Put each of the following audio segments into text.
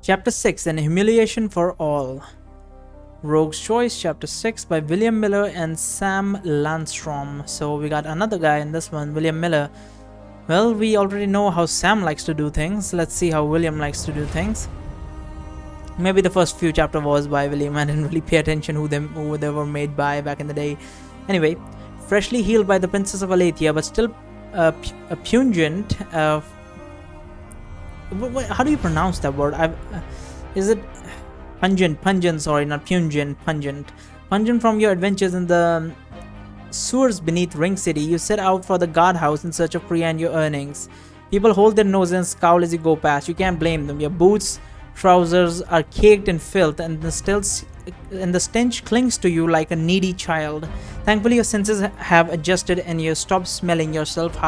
Chapter 6, An Humiliation for All. Rogue's Choice, Chapter 6 by William Miller and Sam Landstrom. So we got another guy in this one, William Miller. Well, we already know how Sam likes to do things. Let's see how William likes to do things. Maybe the first few chapters was by William. I didn't really pay attention who they were made by back in the day. Anyway, freshly healed by the Princess of Aletheia, but still pungent. How do you pronounce that word? Is it pungent? Sorry, not pungent. Pungent from your adventures in the sewers beneath Ring City. You set out for the guardhouse in search of Priya and your earnings. People hold their noses and scowl as you go past. You can't blame them. Your boots, trousers are caked in filth, and the stench clings to you like a needy child. Thankfully, your senses have adjusted and you stopped smelling yourself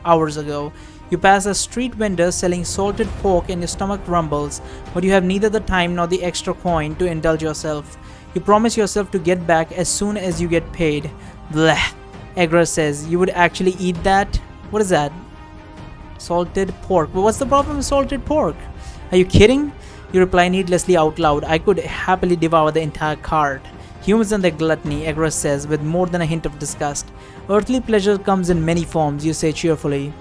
hours ago. You pass a street vendor selling salted pork and your stomach rumbles, but you have neither the time nor the extra coin to indulge yourself. You promise yourself to get back as soon as you get paid. Bleh, Egra says. You would actually eat that? What is that? Salted pork. But what's the problem with salted pork? Are you kidding? You reply needlessly out loud. I could happily devour the entire cart. Humans and their gluttony, Egra says, with more than a hint of disgust. Earthly pleasure comes in many forms, you say cheerfully.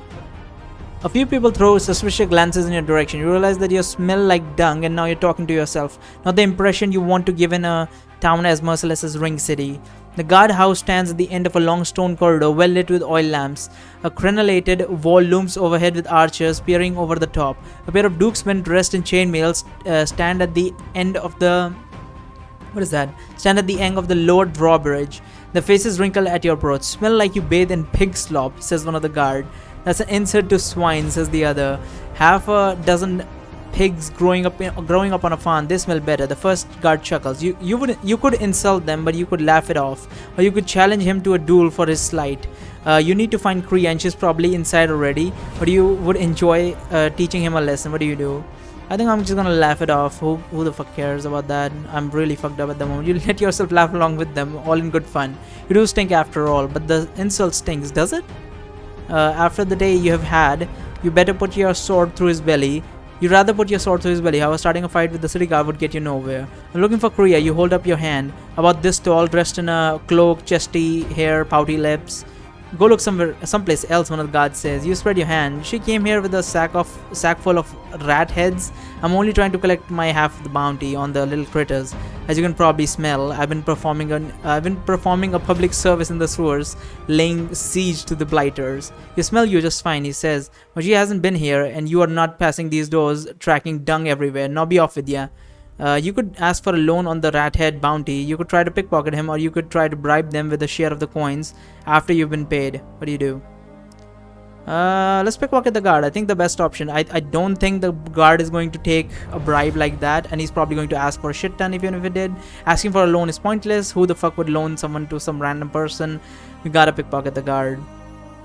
A few people throw suspicious glances in your direction. You realize that you smell like dung and now you're talking to yourself, not the impression you want to give in a town as merciless as Ring City. The guardhouse stands at the end of a long stone corridor well lit with oil lamps. A crenellated wall looms overhead with archers peering over the top. A pair of dukesmen dressed in chainmail stand at the end of the... What is that? Stand at the end of the lower drawbridge. Their faces wrinkle at your approach. Smell like you bathe in pig slop, says one of the guard. That's an insult to swine, says the other. Half a dozen pigs growing up on a farm. They smell better. The first guard chuckles. You could insult them, but you could laugh it off, or you could challenge him to a duel for his slight. You need to find Kriya, and she's probably inside already. But you would enjoy teaching him a lesson. What do you do? I think I'm just gonna laugh it off. Who the fuck cares about that? I'm really fucked up at the moment. You let yourself laugh along with them, all in good fun. You do stink after all, but the insult stings, does it? After the day you have had, you better put your sword through his belly. You'd rather put your sword through his belly. However, starting a fight with the city guard would get you nowhere. I'm looking for Kriya. You hold up your hand. About this tall, dressed in a cloak, chesty hair, pouty lips. Go look someplace else, one of the guards says. You spread your hand. She came here with a sack full of rat heads. I'm only trying to collect my half of the bounty on the little critters. As you can probably smell, I've been performing a public service in the sewers, laying siege to the blighters. You smell you just fine, he says, but she hasn't been here, and you are not passing these doors, tracking dung everywhere. Now be off with ya. You could ask for a loan on the rat head bounty. You could try to pickpocket him, or you could try to bribe them with a share of the coins after you've been paid. What do you do? Let's pickpocket the guard. I think the best option. I don't think the guard is going to take a bribe like that, and he's probably going to ask for a shit ton even if it did. Asking for a loan is pointless. Who the fuck would loan someone to some random person? You gotta pickpocket the guard.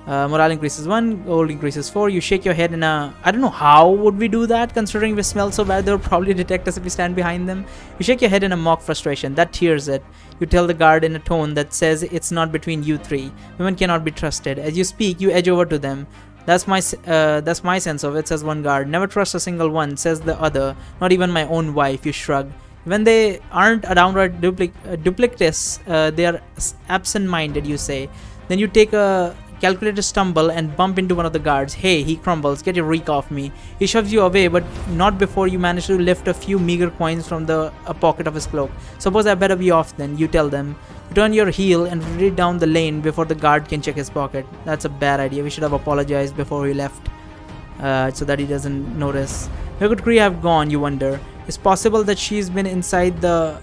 Morale increases 1, gold increases 4. You shake your head in a... I don't know how would we do that, considering we smell so bad. They'll probably detect us if we stand behind them. You shake your head in a mock frustration. That tears it. You tell the guard in a tone that says it's not between you three. Women cannot be trusted. As you speak, you edge over to them. That's my sense of it, says one guard. Never trust a single one, says the other. Not even my own wife, you shrug. When they aren't a downright duplicitous, they are absent-minded, you say. Then you take a calculated stumble and bump into one of the guards. Hey, he crumbles. Get your reek off me. He shoves you away, but not before you manage to lift a few meager coins from the pocket of his cloak. Suppose I better be off then, you tell them. You turn your heel and retreat down the lane before the guard can check his pocket. That's a bad idea. We should have apologized before we left, so that he doesn't notice. Where could Kriya have gone, you wonder? It's possible that she's been inside the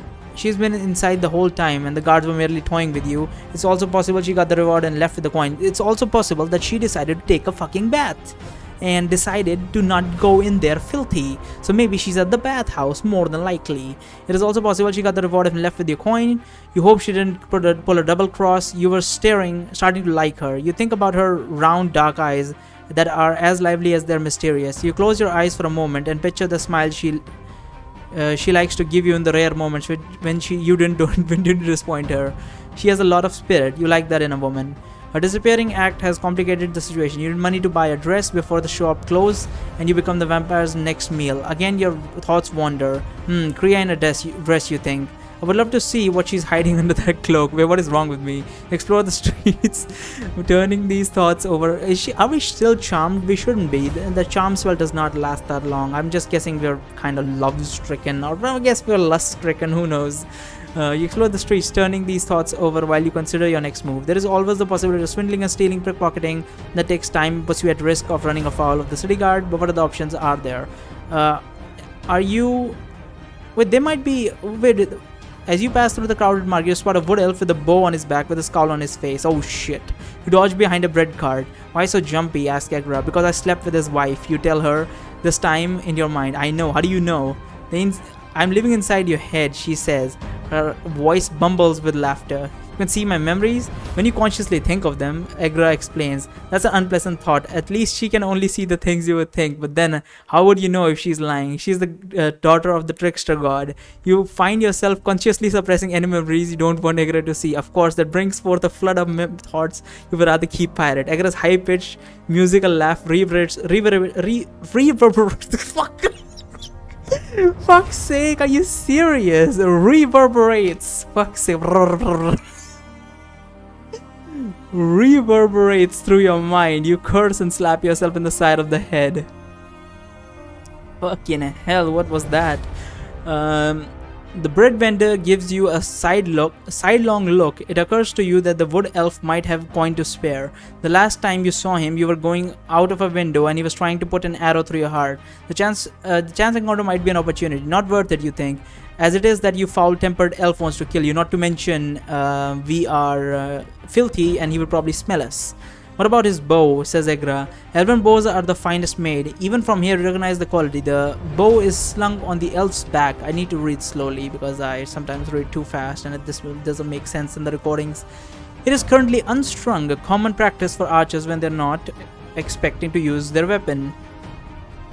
whole time and the guards were merely toying with you. It's also possible she got the reward and left with the coin. It's also possible that she decided to take a fucking bath and decided to not go in there filthy. So maybe she's at the bathhouse, more than likely. It is also possible she got the reward and left with your coin. You hope she didn't pull a double cross. You were starting to like her. You think about her round dark eyes that are as lively as they're mysterious. You close your eyes for a moment and picture the smile she likes to give you in the rare moments when you didn't disappoint her. She has a lot of spirit. You like that in a woman. Her disappearing act has complicated the situation. You need money to buy a dress before the shop closes, and you become the vampire's next meal. Again, your thoughts wander. Kriya in a dress, you think. I would love to see what she's hiding under that cloak. Wait, what is wrong with me? Explore the streets, turning these thoughts over. Are we still charmed? We shouldn't be. The charm spell does not last that long. I'm just guessing we're kind of love-stricken, or I guess we're lust-stricken. Who knows? You explore the streets, turning these thoughts over while you consider your next move. There is always the possibility of swindling and stealing, pickpocketing. That takes time, puts you at risk of running afoul of the city guard. But what other options are there? Are you? Wait, they might be. Wait. As you pass through the crowded market, you spot a wood elf with a bow on his back with a scowl on his face. Oh shit. You dodge behind a bread cart. Why so jumpy? Asks Agra. Because I slept with his wife. You tell her this time in your mind. I know. How do you know? I'm living inside your head, she says. Her voice bumbles with laughter. You can see my memories when you consciously think of them, Agra explains. That's an unpleasant thought. At least she can only see the things you would think. But then, how would you know if she's lying? She's the daughter of the trickster god. You find yourself consciously suppressing any memories you don't want Agra to see. Of course, that brings forth a flood of thoughts you would rather keep pirate. Agra's high-pitched musical laugh reverberates. Fuck. Fuck's sake, are you serious? Reverberates. Fuck's sake. Reverberates through your mind. You curse and slap yourself in the side of the head. Fucking hell, what was that? The bread vendor gives you a sidelong look. It occurs to you that the wood elf might have coin to spare. The last time you saw him, you were going out of a window and he was trying to put an arrow through your heart. The chance encounter might be an opportunity. Not worth it, you think. As it is that you foul-tempered elf wants to kill you. Not to mention, we are filthy and he will probably smell us. What about his bow, says Agra. Elven bows are the finest made. Even from here, you recognize the quality. The bow is slung on the elf's back. I need to read slowly because I sometimes read too fast and this doesn't make sense in the recordings. It is currently unstrung, a common practice for archers when they're not expecting to use their weapon.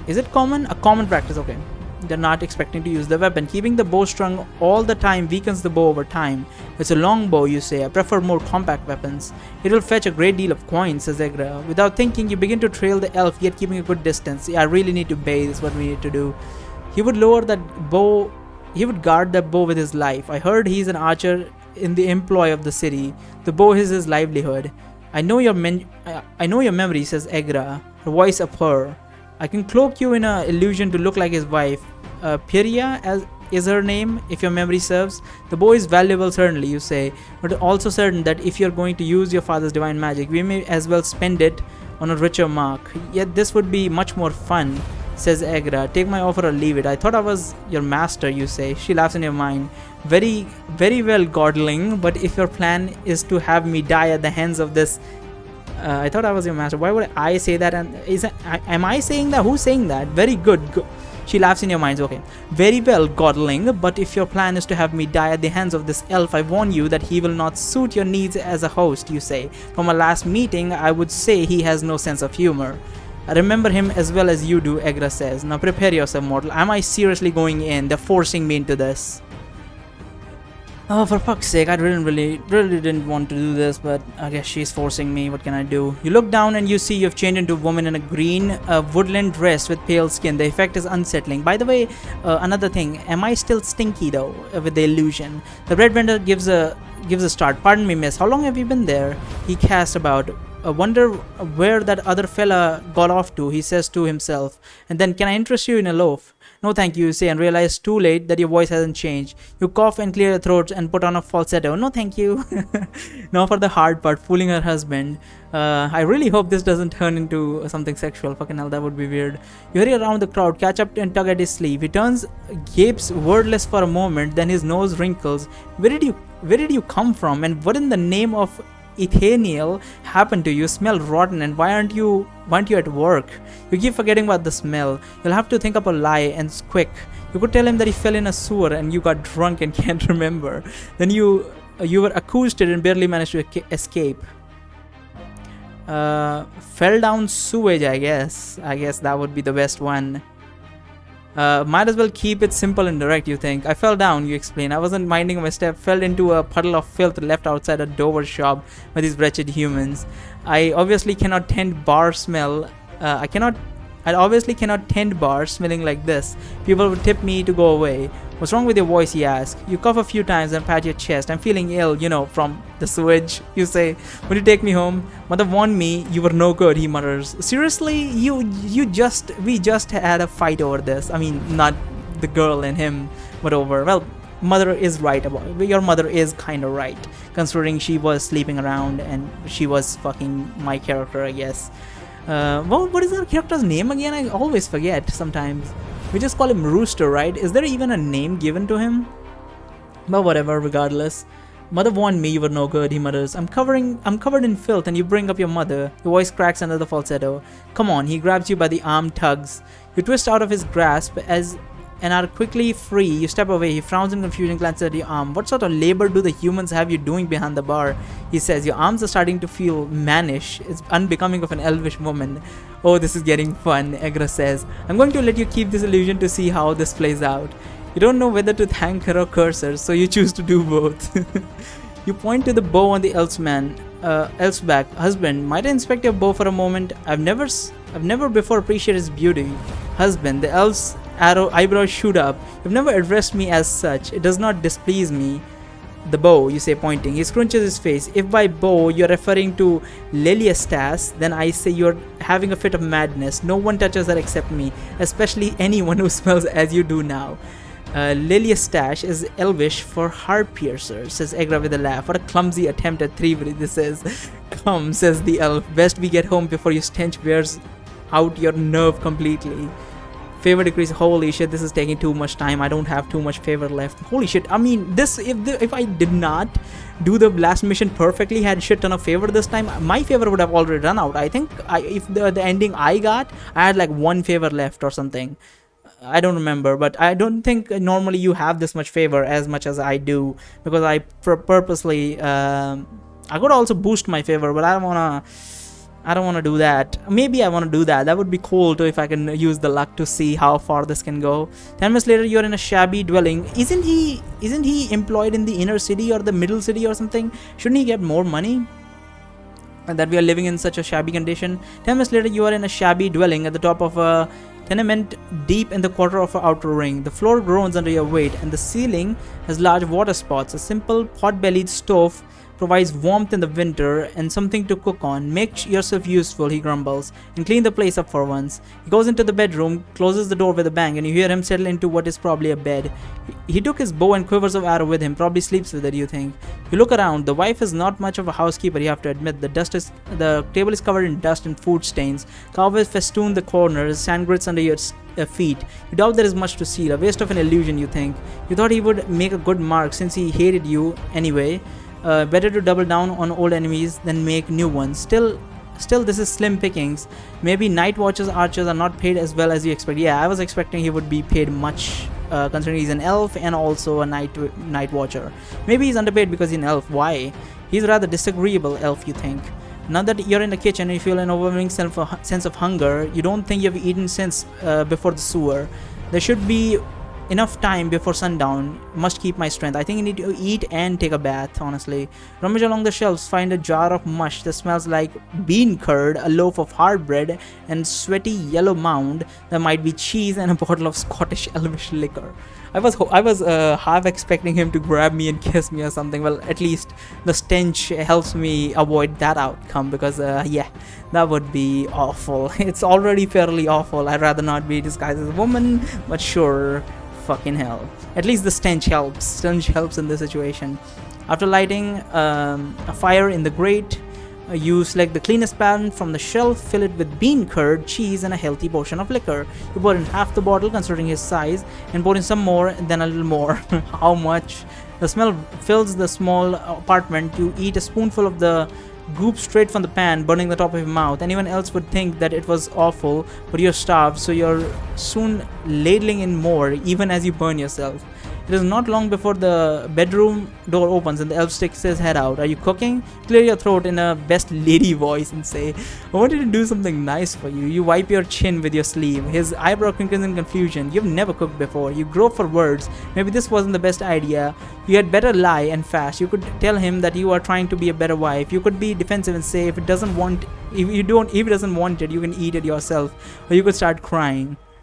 Is it common? A common practice, okay. They're not expecting to use the weapon. Keeping the bow strung all the time weakens the bow over time. It's a long bow, you say. I prefer more compact weapons. It will fetch a great deal of coins, says Agra. Without thinking, you begin to trail the elf, yet keeping a good distance. Yeah, I really need to bathe, is what we need to do. He would lower that bow. He would guard that bow with his life. I heard he's an archer in the employ of the city. The bow is his livelihood. I know your memory, says Agra, her voice a purr. I can cloak you in an illusion to look like his wife. Piria is her name, if your memory serves. The bow is valuable, certainly, you say, but also certain that if you're going to use your father's divine magic, we may as well spend it on a richer mark. Yet this would be much more fun, says Agra. Take my offer or leave it. I thought I was your master, you say. She laughs in your mind. Very, very well, Godling, but if your plan is to have me die at the hands of this... I thought I was your master. Why would I say that? And am I saying that? Who's saying that? Very good. She laughs in your minds. Okay. Very well, Godling, but if your plan is to have me die at the hands of this elf, I warn you that he will not suit your needs as a host, you say. From our last meeting, I would say he has no sense of humor. I remember him as well as you do, Agra says. Now prepare yourself, mortal. Am I seriously going in? They're forcing me into this. Oh, for fuck's sake, I really didn't want to do this, but I guess she's forcing me. What can I do? You look down and you see you've changed into a woman in a green woodland dress with pale skin. The effect is unsettling. By the way, another thing, am I still stinky though with the illusion? The bread vendor gives a start. Pardon me, miss. How long have you been there? He casts about. I wonder where that other fella got off to, he says to himself. And then, can I interest you in a loaf? No thank you, you say, and realize too late that your voice hasn't changed. You cough and clear your throat and put on a falsetto. No thank you. Now for the hard part, fooling her husband. I really hope this doesn't turn into something sexual. Fucking hell, that would be weird. You hurry around the crowd, catch up and tug at his sleeve. He turns, gapes wordless for a moment, then his nose wrinkles. Where did you come from, and what in the name of Ethaniel happened to you? Smell rotten, and why aren't you at work? You keep forgetting about the smell. You'll have to think up a lie, and quick. You could tell him that he fell in a sewer and you got drunk and can't remember. Then you were acousted and barely managed to escape. Fell down sewage, I guess that would be the best one. Might as well keep it simple and direct, you think. I fell down, you explain. I wasn't minding my step, fell into a puddle of filth left outside a Dover shop by these wretched humans. I obviously cannot tend bar smell. I obviously cannot tend bar smelling like this. People would tip me to go away. What's wrong with your voice, he asks. You cough a few times and pat your chest. I'm feeling ill, from the sewage. You say, would you take me home? Mother warned me you were no good, he mutters. Seriously, we just had a fight over this. I mean, not the girl and him, but over. Well, mother is right your mother is kind of right, considering she was sleeping around and she was fucking my character, I guess. What is our character's name again? I always forget sometimes. We just call him Rooster, right? Is there even a name given to him? But whatever, regardless. Mother warned me you were no good, he mutters. I'm covered in filth and you bring up your mother. Your voice cracks under the falsetto. Come on, he grabs you by the arm, tugs. You twist out of his grasp and are quickly free. You step away. He frowns in confusion, glances at your arm. What sort of labor do the humans have you doing behind the bar? He says, your arms are starting to feel mannish. It's unbecoming of an elvish woman. Oh, this is getting fun, Egra says. I'm going to let you keep this illusion to see how this plays out. You don't know whether to thank her or curse her, so you choose to do both. You point to the bow on the elf's back. Husband, might I inspect your bow for a moment? I've never before appreciated its beauty. Husband, the elf's eyebrows shoot up. You've never addressed me as such. It does not displease me. The bow, you say, pointing. He scrunches his face. If by bow you're referring to Leliastas, then I say you're having a fit of madness. No one touches her except me, especially anyone who smells as you do now. Leliastas is Elvish for heart piercer, says Egra with a laugh. What a clumsy attempt at thievery this is. Come, says the elf. Best we get home before your stench wears out your nerve completely. Favor decrease. Holy shit, this is taking too much time. I don't have too much favor left. Holy shit. I mean, if I did not do the last mission perfectly, had shit ton of favor this time, my favor would have already run out. I think if the ending I got, I had like one favor left or something. I don't remember, but I don't think normally you have this much favor as much as I do, because I purposely I could also boost my favor, but I don't want to do that. Maybe I want to do that. That would be cool too, if I can use the luck to see how far this can go. 10 minutes later, you're in a shabby dwelling. Isn't he employed in the inner city or the middle city or something? Shouldn't he get more money? And that we are living in such a shabby condition. 10 minutes later, you are in a shabby dwelling at the top of a tenement deep in the quarter of an outer ring. The floor groans under your weight, and the ceiling has large water spots. A simple pot-bellied stove provides warmth in the winter and something to cook on. Make yourself useful, he grumbles, and clean the place up for once. He goes into the bedroom, closes the door with a bang, and you hear him settle into what is probably a bed. He took his bow and quivers of arrow with him, probably sleeps with it, you think. You look around. The wife is not much of a housekeeper, you have to admit. The table is covered in dust and food stains. Cobwebs festoon the corners, sand grits under your feet. You doubt there is much to see. A waste of an illusion, you think. You thought he would make a good mark since he hated you anyway. Better to double down on old enemies than make new ones. Still, this is slim pickings. Maybe night watchers, archers are not paid as well as you expect. Yeah, I was expecting he would be paid much, considering he's an elf and also a night watcher. Maybe he's underpaid because he's an elf. Why? He's a rather disagreeable elf, you think. Now that you're in the kitchen and you feel an overwhelming sense of hunger, you don't think you've eaten since before the sewer. There should be enough time before sundown. Must keep my strength. I think I need to eat and take a bath, honestly. Rummage along the shelves, find a jar of mush that smells like bean curd, a loaf of hard bread, and sweaty yellow mound. There might be cheese and a bottle of Scottish elvish liquor. I was half expecting him to grab me and kiss me or something. Well, at least the stench helps me avoid that outcome, because yeah, that would be awful. It's already fairly awful. I'd rather not be disguised as a woman, but sure, fucking hell. At least the stench helps. Stench helps in this situation. After lighting a fire in the grate, you select the cleanest pan from the shelf, fill it with bean curd, cheese, and a healthy portion of liquor. You pour in half the bottle, considering his size, and pour in some more, and then a little more. How much? The smell fills the small apartment. You eat a spoonful of the goop straight from the pan, burning the top of your mouth. Anyone else would think that it was awful, but you're starved, so you're soon ladling in more, even as you burn yourself. It is not long before the bedroom door opens and the elf sticks his head out. Are you cooking? Clear your throat in a best lady voice and say, I wanted to do something nice for you. You wipe your chin with your sleeve. His eyebrow crinkles in confusion. You've never cooked before. You grope for words. Maybe this wasn't the best idea. You had better lie and fast. You could tell him that you are trying to be a better wife. You could be defensive and say if he doesn't want it, you can eat it yourself. Or you could start crying.